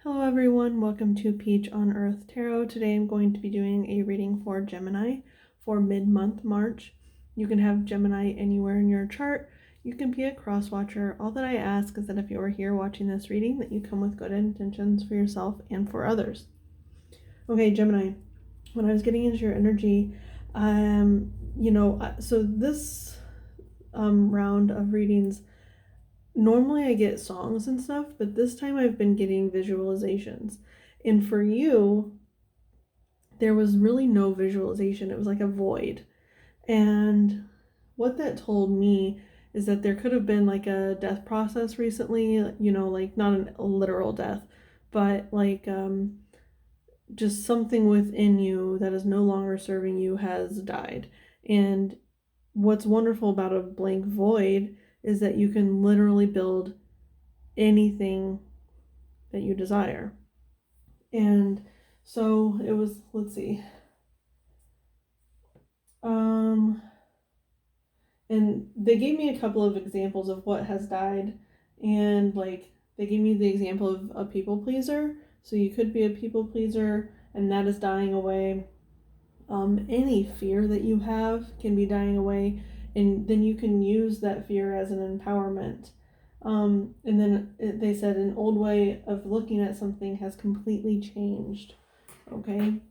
Hello everyone, welcome to Peach on Earth Tarot. Today I'm going to be doing a reading for Gemini for mid-month March. You can have Gemini anywhere in your chart. You can be a cross watcher. All that I ask is that if you are here watching this reading, that you come with good intentions for yourself and for others. Okay, Gemini, when I was getting into your energy, so this round of readings, normally I get songs and stuff, but this time I've been getting visualizations. And for you, there was really no visualization. It was like a void. And what that told me is that there could have been like a death process recently, like not a literal death, but like just something within you that is no longer serving you has died. And what's wonderful about a blank void is that you can literally build anything that you desire. And so it was, let's see. And they gave me a couple of examples of what has died, and like they gave me the example of a people pleaser. So you could be a people pleaser and that is dying away. Any fear that you have can be dying away, and then you can use that fear as an empowerment. And then they said an old way of looking at something has completely changed. Okay,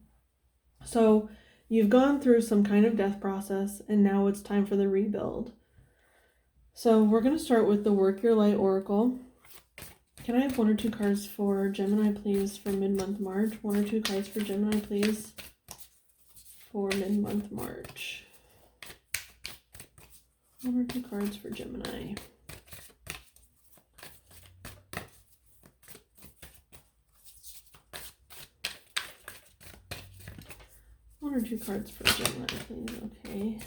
so you've gone through some kind of death process, and now it's time for the rebuild. So we're going to start with the Work Your Light Oracle. Can I have one or two cards for Gemini, please, for mid-month March? One or two cards for Gemini, please, for mid-month March. One or two cards for Gemini. One or two cards for Gemini, please. Okay.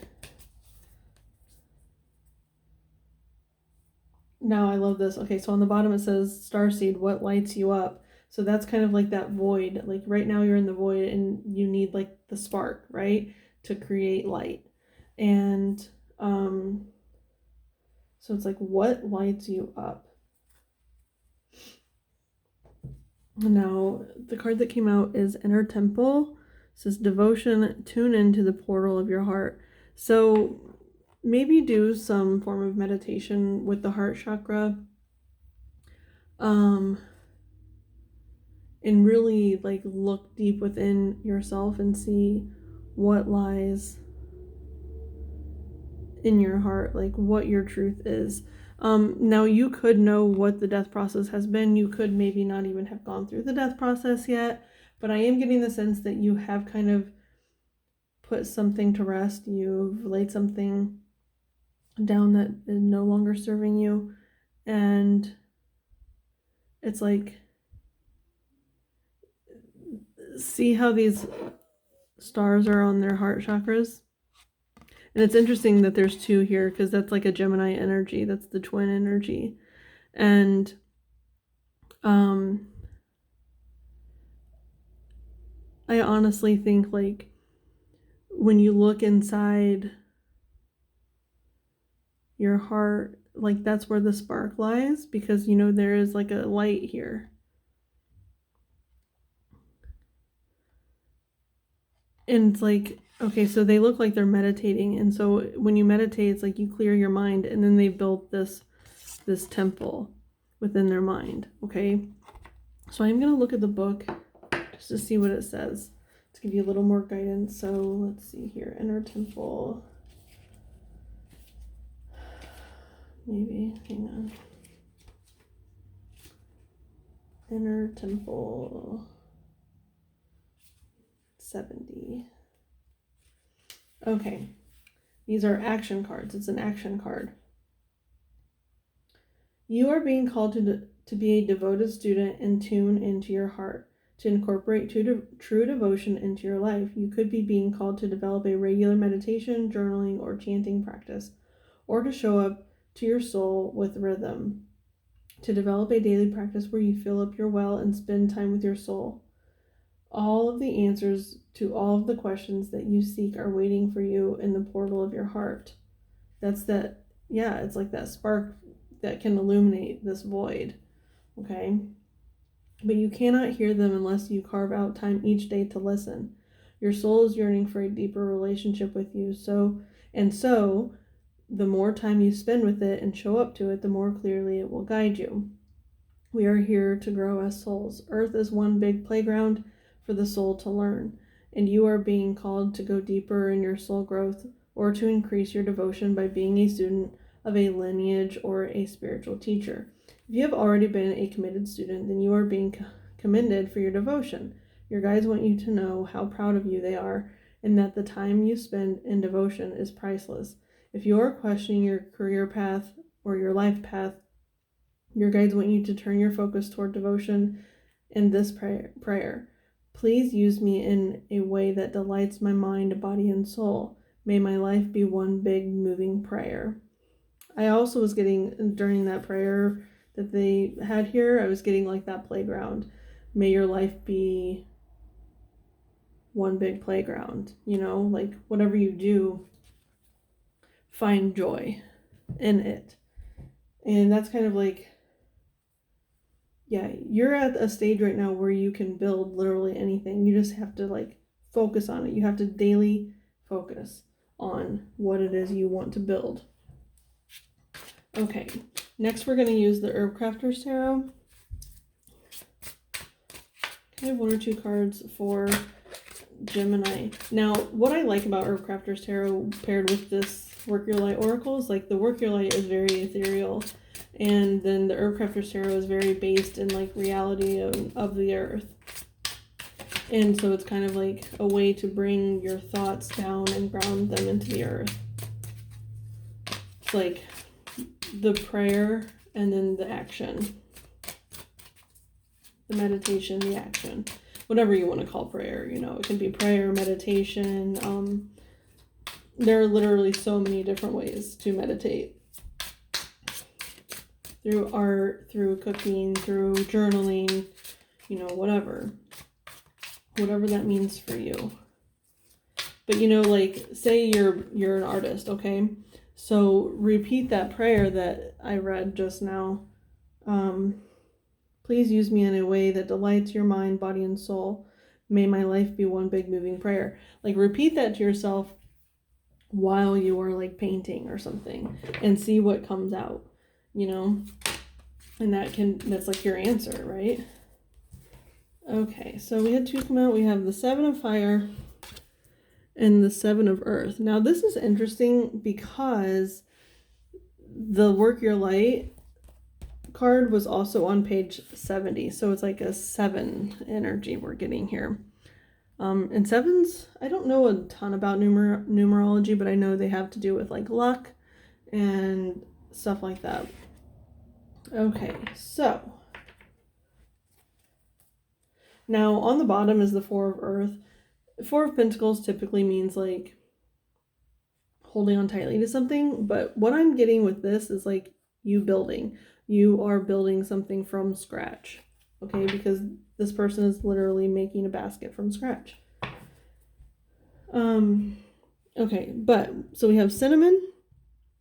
Now I love this. Okay, so on the bottom it says, Starseed, what lights you up? So that's kind of like that void. Like right now you're in the void and you need like the spark, right? To create light. And so it's like, what lights you up? Now the card that came out is Inner Temple. It says devotion, tune into the portal of your heart. So maybe do some form of meditation with the heart chakra. And really like look deep within yourself and see what lies in your heart, like what your truth is. Now you could know what the death process has been. You could maybe not even have gone through the death process yet, but I am getting the sense that you have kind of put something to rest. You've laid something down that is no longer serving you, and it's like, see how these stars are on their heart chakras? And it's interesting that there's two here because that's like a Gemini energy. That's the twin energy. And I honestly think like when you look inside your heart, like that's where the spark lies, because there is like a light here. And it's like, okay, so they look like they're meditating, and so when you meditate, it's like you clear your mind, and then they build this temple within their mind. Okay, so I'm gonna look at the book just to see what it says, to give you a little more guidance. So let's see here. Inner Temple. Maybe, hang on. Inner Temple 70. Okay, these are action cards. It's an action card. You are being called to be a devoted student and tune into your heart, to incorporate true devotion into your life. You could be being called to develop a regular meditation, journaling, or chanting practice, or to show up to your soul with rhythm, to develop a daily practice where you fill up your well and spend time with your soul. All of the answers to all of the questions that you seek are waiting for you in the portal of your heart. That's that, it's like that spark that can illuminate this void. Okay. but you cannot hear them unless you carve out time each day to listen. Your soul is yearning for a deeper relationship with you, so the more time you spend with it and show up to it, the more clearly it will guide you. We are here to grow as souls. Earth is one big playground for the soul to learn, and you are being called to go deeper in your soul growth or to increase your devotion by being a student of a lineage or a spiritual teacher. If you have already been a committed student, then you are being commended for your devotion. Your guides want you to know how proud of you they are and that the time you spend in devotion is priceless. If you are questioning your career path or your life path, your guides want you to turn your focus toward devotion in this prayer. Please use me in a way that delights my mind, body, and soul. May my life be one big moving prayer. I also was getting, during that prayer that they had here, I was getting like that playground. May your life be one big playground, like whatever you do, find joy in it. And that's kind of like, yeah, you're at a stage right now where you can build literally anything. You just have to like focus on it. You have to daily focus on what it is you want to build. Okay, next we're going to use the Herb Crafter's Tarot. I have one or two cards for Gemini. Now, what I like about Herb Crafter's Tarot paired with this Work Your Light Oracle is like the Work Your Light is very ethereal, and then the Herb Crafter's Tarot is very based in like reality of the earth. And so it's kind of like a way to bring your thoughts down and ground them into the earth. It's like the prayer and then the action. The meditation, the action. Whatever you want to call prayer, it can be prayer, meditation. There are literally so many different ways to meditate. Through art, through cooking, through journaling, whatever that means for you. But like say you're an artist, okay? So repeat that prayer that I read just now. Please use me in a way that delights your mind, body, and soul. May my life be one big moving prayer. Like repeat that to yourself while you are like painting or something and see what comes out, and that's like your answer, right? Okay, so we had two come out. We have the 7 of Fire and the 7 of Earth. Now this is interesting because the Work Your Light card was also on page 70, so it's like a 7 energy we're getting here. And 7s, I don't know a ton about numerology, but I know they have to do with like luck and stuff like that. Okay, so now on the bottom is the 4 of Earth. 4 of Pentacles typically means like holding on tightly to something, but what I'm getting with this is like you building. You are building something from scratch, okay? Because this person is literally making a basket from scratch. Okay, but so we have Cinnamon,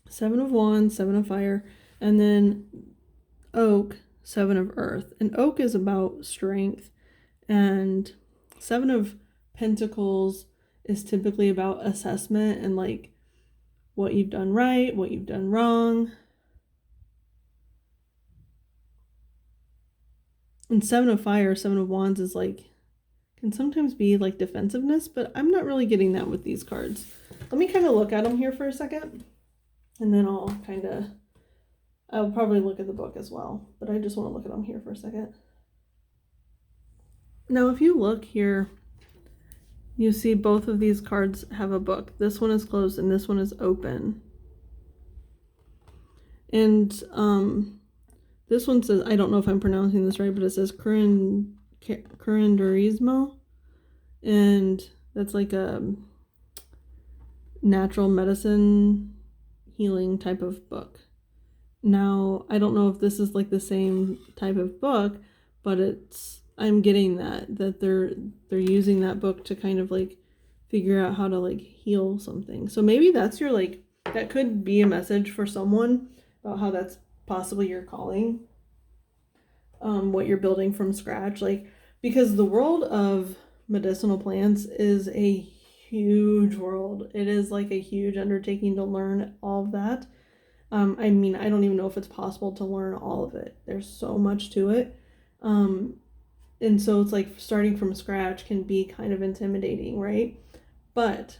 7 of Wands, 7 of Fire, and then Oak, 7 of Earth. And Oak is about strength, and 7 of Pentacles is typically about assessment and like what you've done right, what you've done wrong. And 7 of Fire, 7 of Wands is like, can sometimes be like defensiveness, but I'm not really getting that with these cards. Let me kind of look at them here for a second, and then I'll probably look at the book as well, but I just want to look at them here for a second. Now, if you look here, you see both of these cards have a book. This one is closed and this one is open. And this one says, I don't know if I'm pronouncing this right, but it says curanderismo, and that's like a natural medicine healing type of book. Now, I don't know if this is like the same type of book, but I'm getting that they're using that book to kind of like figure out how to like heal something. So maybe that's your like, that could be a message for someone about how that's possibly your calling. what you're building from scratch. Like, because the world of medicinal plants is a huge world. It is like a huge undertaking to learn all of that. I mean, I don't even know if it's possible to learn all of it. There's so much to it. And so it's like starting from scratch can be kind of intimidating, right? But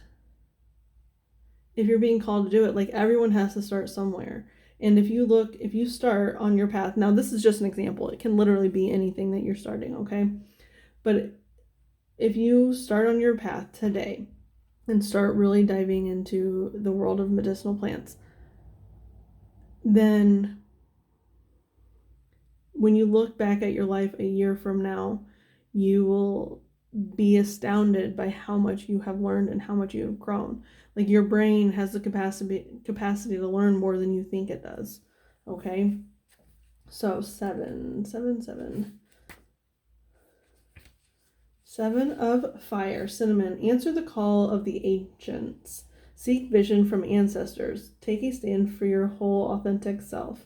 if you're being called to do it, like everyone has to start somewhere. And if you start on your path, now this is just an example. It can literally be anything that you're starting, okay? But if you start on your path today and start really diving into the world of medicinal plants, then when you look back at your life a year from now, you will be astounded by how much you have learned and how much you have grown. Like your brain has the capacity to learn more than you think it does. Okay? So 7, 7, 7. 7 of fire, cinnamon. Answer the call of the ancients. Seek vision from ancestors. Take a stand for your whole authentic self.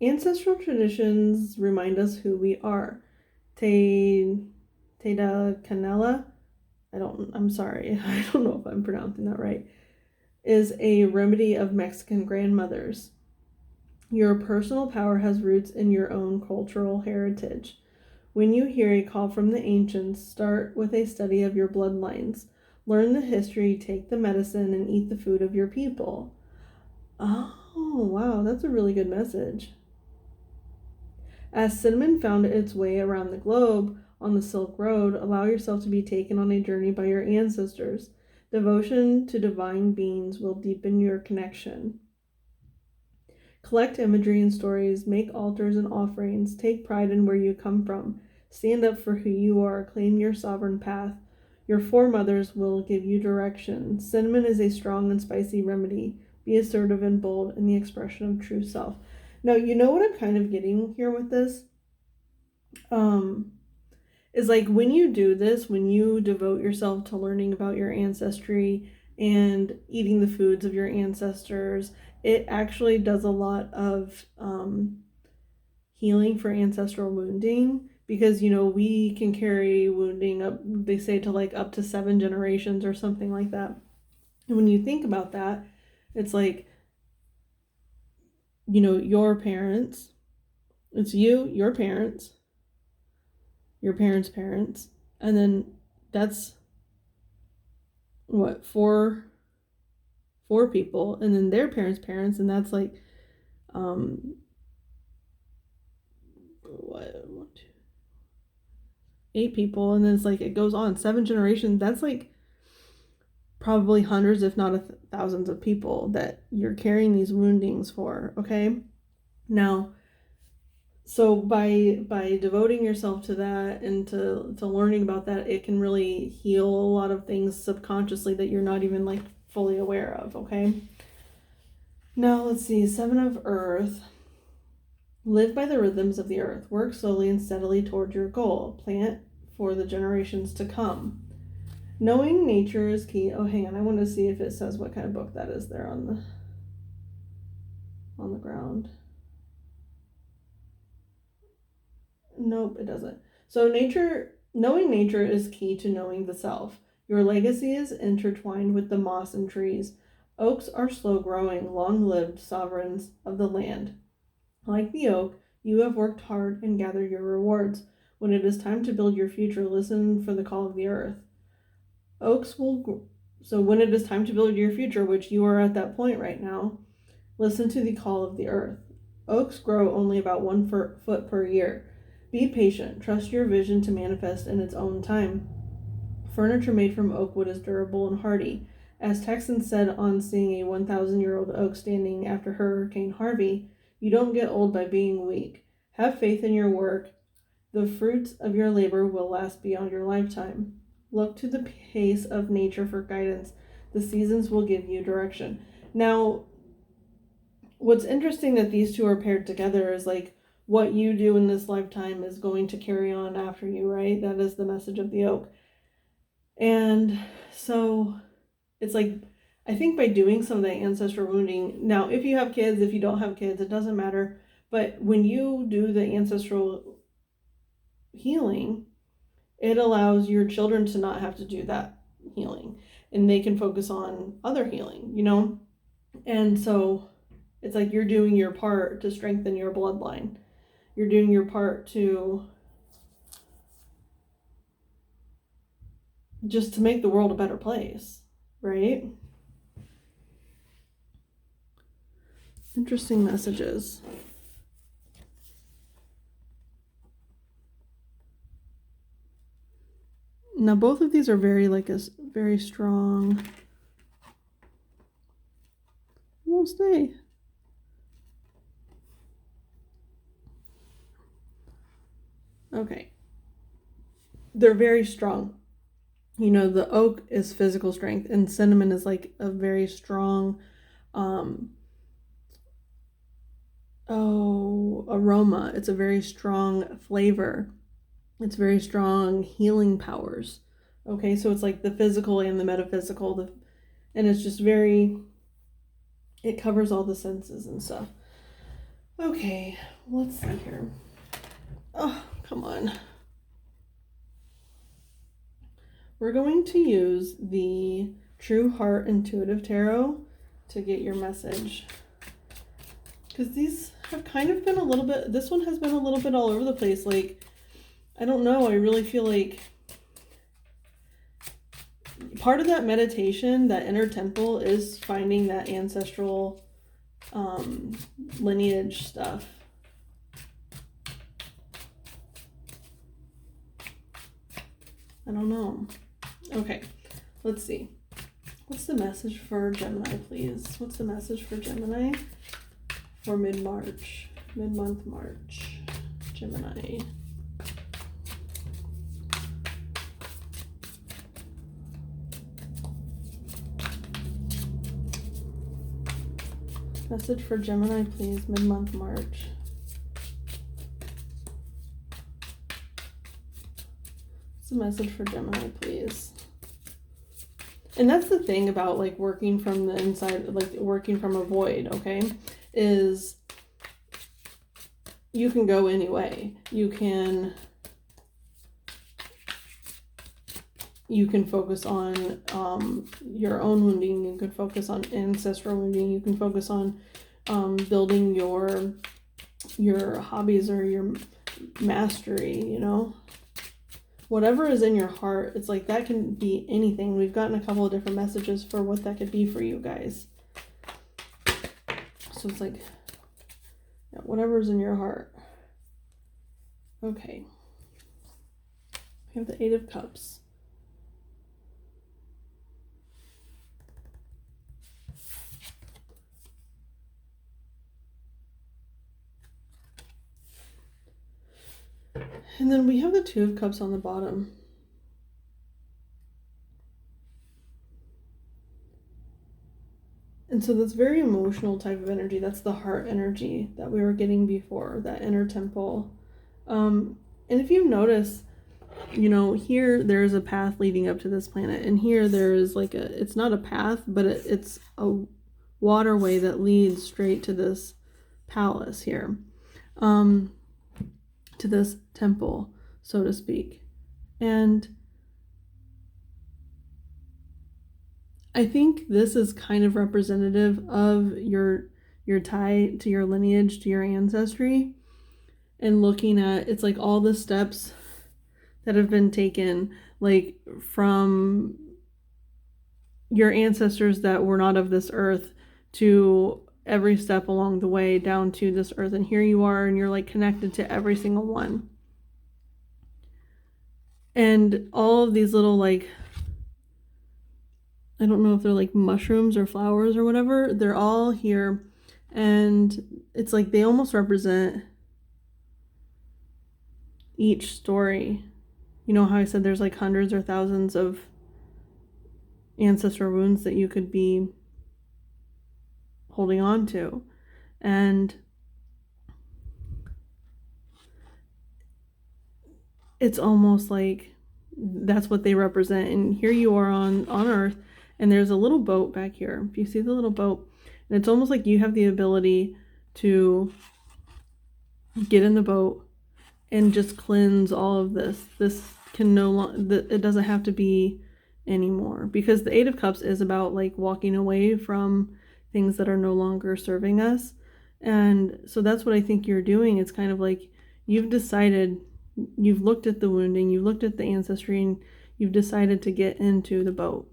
Ancestral traditions remind us who we are. Teda Canela, I'm sorry, I don't know if I'm pronouncing that right, is a remedy of Mexican grandmothers. Your personal power has roots in your own cultural heritage. When you hear a call from the ancients, start with a study of your bloodlines. Learn the history, take the medicine, and eat the food of your people. Oh, wow, that's a really good message. As cinnamon found its way around the globe on the Silk Road, allow yourself to be taken on a journey by your ancestors. Devotion to divine beings will deepen your connection. Collect imagery and stories, make altars and offerings, take pride in where you come from. Stand up for who you are, claim your sovereign path. Your foremothers will give you direction. Cinnamon is a strong and spicy remedy. Be assertive and bold in the expression of true self. Now, you know what I'm kind of getting here with this? Is like when you do this, when you devote yourself to learning about your ancestry and eating the foods of your ancestors, it actually does a lot of healing for ancestral wounding, because we can carry wounding up, they say, to like up to 7 generations or something like that. And when you think about that, it's like, your parents, it's you, your parents, your parents' parents, and then that's what, four people, and then their parents' parents, and that's like what, 1, 2, 8 people, and then it's like it goes on 7 generations. That's like probably hundreds, if not thousands of people that you're carrying these woundings for. Okay, now, so by devoting yourself to that and to learning about that, it can really heal a lot of things subconsciously that you're not even like fully aware of. Okay, now let's see. 7 of earth. Live by the rhythms of the earth. Work slowly and steadily toward your goal. Plant for the generations to come. Knowing nature is key. Oh, hang on. I want to see if it says what kind of book that is there on the ground. Nope, it doesn't. So knowing nature is key to knowing the self. Your legacy is intertwined with the moss and trees. Oaks are slow growing, long-lived sovereigns of the land. Like the oak, you have worked hard and gathered your rewards. When it is time to build your future, listen for the call of the earth. So when it is time to build your future, which you are at that point right now, listen to the call of the earth. Oaks grow only about 1 foot per year. Be patient. Trust your vision to manifest in its own time. Furniture made from oak wood is durable and hardy. As Texans said on seeing a 1,000-year-old oak standing after Hurricane Harvey, you don't get old by being weak. Have faith in your work. The fruits of your labor will last beyond your lifetime. Look to the pace of nature for guidance. The seasons will give you direction. Now, what's interesting that these two are paired together is like what you do in this lifetime is going to carry on after you, right? That is the message of the oak. And so it's like I think by doing some of the ancestral wounding, now if you have kids, if you don't have kids, it doesn't matter. But when you do the ancestral healing, it allows your children to not have to do that healing, and they can focus on other healing, you know? And so it's like you're doing your part to strengthen your bloodline. You're doing your part to just to make the world a better place, right? Interesting messages. Now both of these are very very strong. We'll stay. Okay. They're very strong. You know, the oak is physical strength, and cinnamon is like a very strong aroma. It's a very strong flavor. It's very strong healing powers. Okay, so it's like the physical and the metaphysical, and it's just it covers all the senses and stuff. Okay, let's see here. Oh, come on. We're going to use the True Heart Intuitive Tarot to get your message. Because these have kind of been a little bit, this one has been a little bit all over the place. Like, I don't know, I really feel like part of that meditation, that inner temple, is finding that ancestral lineage stuff. I don't know. Okay, let's see. What's the message for Gemini, please? What's the message for Gemini for mid-March, mid-month March? Gemini. Message for Gemini, please, mid-month March. What's the message for Gemini, please? And that's the thing about like working from the inside, like working from a void, okay, is you can go any way. You can focus on your own wounding. You can focus on ancestral wounding. You can focus on building your hobbies or your mastery, you know. Whatever is in your heart, it's like that can be anything. We've gotten a couple of different messages for what that could be for you guys. So it's like, yeah, whatever's in your heart. Okay. We have the Eight of Cups. And then we have the Two of Cups on the bottom. And so that's very emotional type of energy. That's the heart energy that we were getting before, that inner temple. And if you notice, you know, here there's a path leading up to this planet. And here there's like it's not a path, but it's a waterway that leads straight to this palace here. To this temple, so to speak. And I think this is kind of representative of your tie to your lineage, to your ancestry, and looking at, it's like all the steps that have been taken, like from your ancestors that were not of this earth to every step along the way down to this earth, and here you are, and you're like connected to every single one. And all of these little, like, I don't know if they're like mushrooms or flowers or whatever, they're all here, and it's like they almost represent each story. You know how I said there's like hundreds or thousands of ancestral wounds that you could be holding on to, and it's almost like that's what they represent. And here you are on earth, And there's a little boat back here. If you see the little boat, and it's almost like you have the ability to get in the boat and just cleanse all of this. This can no longer, it doesn't have to be anymore, because the Eight of Cups is about like walking away from things that are no longer serving us. And so that's what I think you're doing. It's kind of like you've decided, you've looked at the wounding, you've looked at the ancestry, and you've decided to get into the boat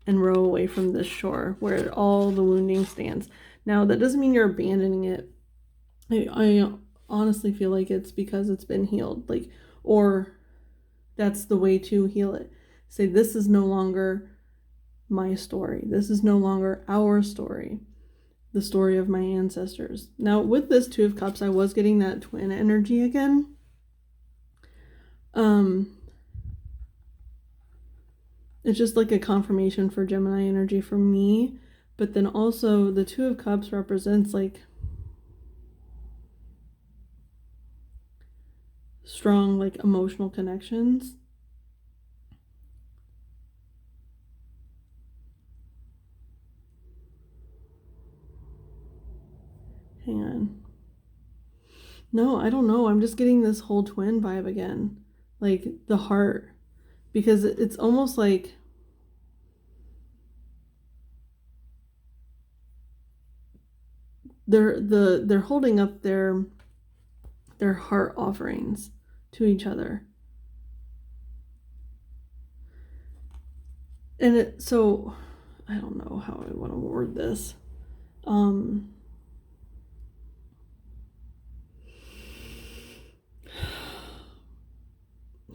and row away from this shore where all the wounding stands. Now, that doesn't mean you're abandoning it. I honestly feel like it's because it's been healed, like, or that's the way to heal it. Say, this is no longer my story. This is no longer our story, the story of my ancestors. Now, with this Two of Cups, I was getting that twin energy again. It's just like a confirmation for Gemini energy for me. But then also the Two of Cups represents like strong, like emotional connections. Hang on. No, I don't know. I'm just getting this whole twin vibe again. Like the heart. Because it's almost like they're holding up their heart offerings to each other. And so I don't know how I want to word this. Hang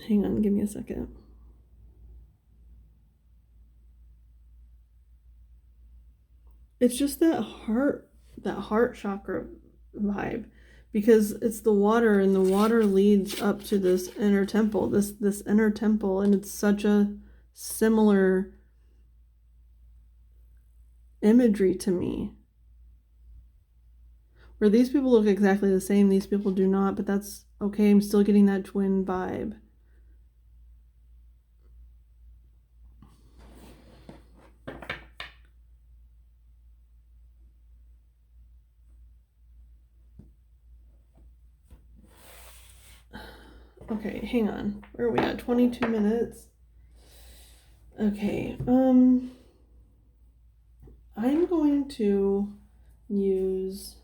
on, give me a second. It's just that heart chakra vibe, because it's the water, and the water leads up to this inner temple, this inner temple, and it's such a similar imagery to me. Where these people look exactly the same, these people do not, but that's okay. I'm still getting that twin vibe. Okay, hang on. Where are we at? 22 minutes. Okay, I'm going to use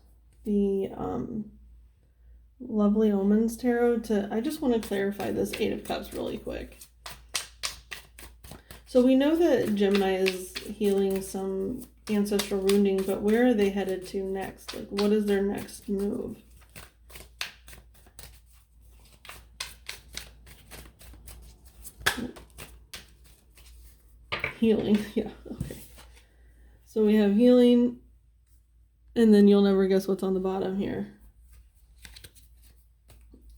the Lovely Omens Tarot I just want to clarify this Eight of Cups really quick. So we know that Gemini is healing some ancestral wounding, but where are they headed to next? Like, what is their next move? Healing, yeah, okay. So we have healing, and then you'll never guess what's on the bottom here.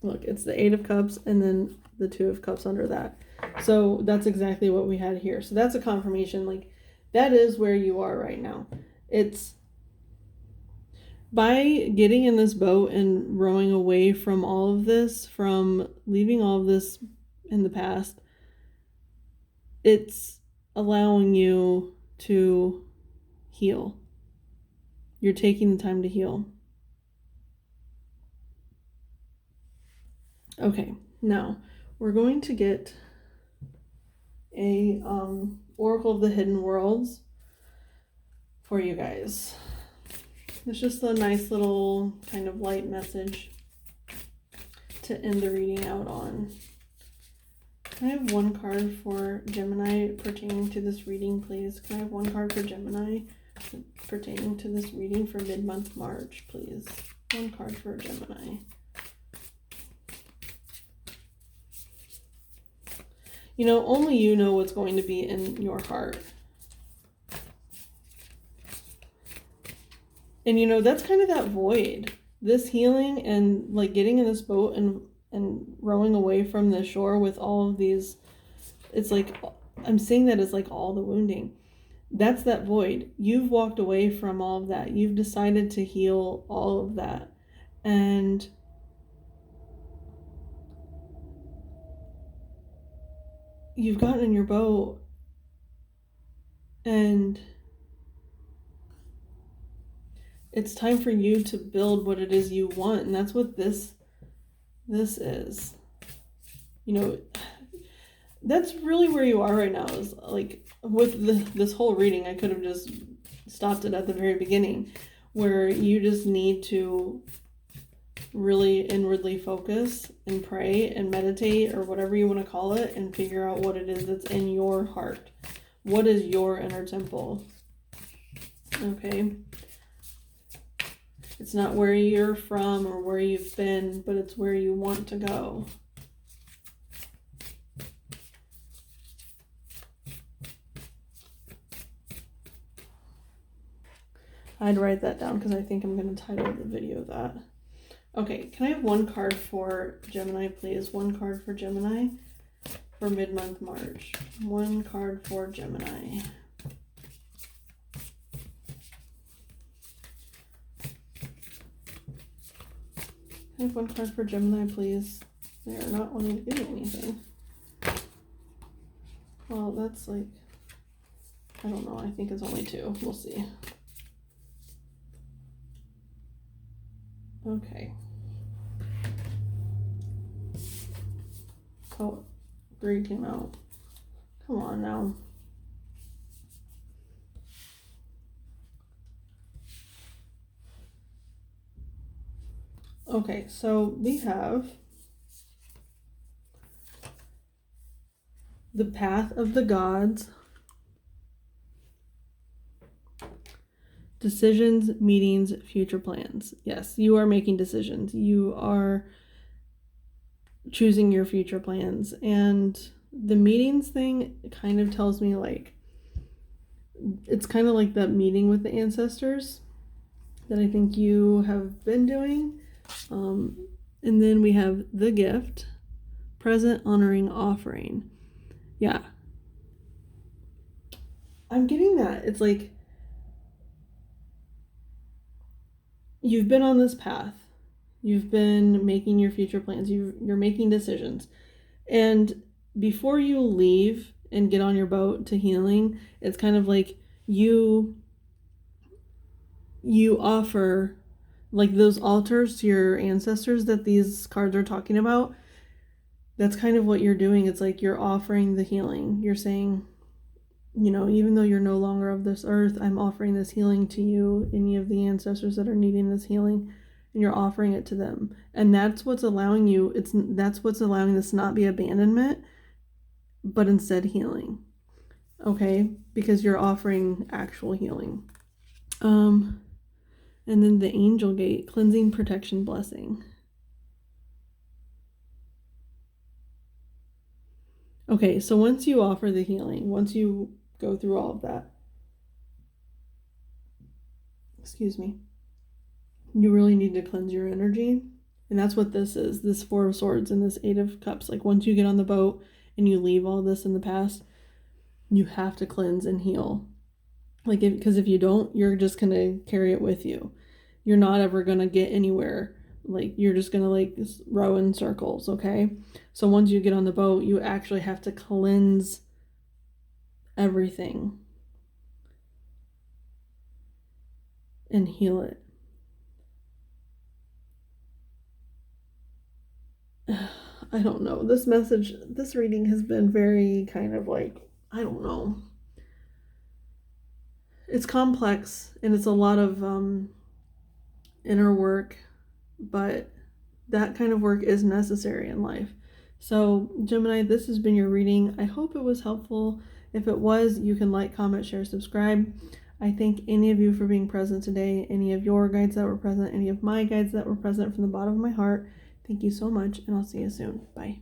Look, it's the Eight of Cups, and then the Two of Cups under that. So that's exactly what we had here. So that's a confirmation. Like, that is where you are right now. It's by getting in this boat and rowing away from all of this, from leaving all of this in the past, it's allowing you to heal. You're taking the time to heal. Okay, now we're going to get a Oracle of the Hidden Worlds for you guys. It's just a nice little kind of light message to end the reading out on. Can I have one card for Gemini pertaining to this reading, please? Can I have one card for Gemini pertaining to this reading for mid-month March, please? One card for Gemini. You know, only you know what's going to be in your heart. And you know, that's kind of that void. This healing and like getting in this boat and rowing away from the shore with all of these, it's like, I'm seeing that as like all the wounding. That's that void. You've walked away from all of that. You've decided to heal all of that. And you've gotten in your boat And it's time for you to build what it is you want. And that's what this is. You know, that's really where you are right now, is like with this whole reading. I could have just stopped it at the very beginning, where you just need to really inwardly focus and pray and meditate, or whatever you want to call it, and figure out what it is that's in your heart. What is your inner temple? Okay. It's not where you're from or where you've been, but it's where you want to go. I'd write that down because I think I'm going to title the video that. Okay, can I have one card for Gemini, please? One card for Gemini for mid-month March. One card for Gemini. Can I have one card for Gemini, please? They are not wanting to give me anything. Well, that's like, I don't know. I think it's only two. We'll see. Okay. Oh, 3 came out. Come on now. Okay, so we have the path of the gods, decisions, meetings, future plans. Yes, you are making decisions. You are choosing your future plans. And the meetings thing kind of tells me like, it's kind of like that meeting with the ancestors that I think you have been doing. And then we have the gift, present, honoring, offering. Yeah. I'm getting that. It's like, you've been on this path. You've been making your future plans. You're making decisions. And before you leave and get on your boat to healing, it's kind of like you offer like those altars to your ancestors that these cards are talking about. That's kind of what you're doing. It's like you're offering the healing. You're saying, you know, even though you're no longer of this earth, I'm offering this healing to you, any of the ancestors that are needing this healing, and you're offering it to them. And that's what's allowing you, that's what's allowing this not be abandonment, but instead healing. Okay? Because you're offering actual healing. And then the angel gate, cleansing, protection, blessing. Okay, so once you offer the healing, once you go through all of that, excuse me, you really need to cleanse your energy. And that's what this is, this 4 of Swords and this 8 of Cups. Like once you get on the boat and you leave all this in the past, you have to cleanse and heal. Like, because if you don't, you're just going to carry it with you. You're not ever going to get anywhere. Like, you're just going to like row in circles, okay? So once you get on the boat, you actually have to cleanse everything and heal it. I don't know. This reading has been very kind of like, I don't know. It's complex and it's a lot of inner work, but that kind of work is necessary in life. So Gemini, this has been your reading. I hope it was helpful. If it was, you can like, comment, share, subscribe. I thank any of you for being present today, any of your guides that were present, any of my guides that were present, from the bottom of my heart. Thank you so much, and I'll see you soon. Bye.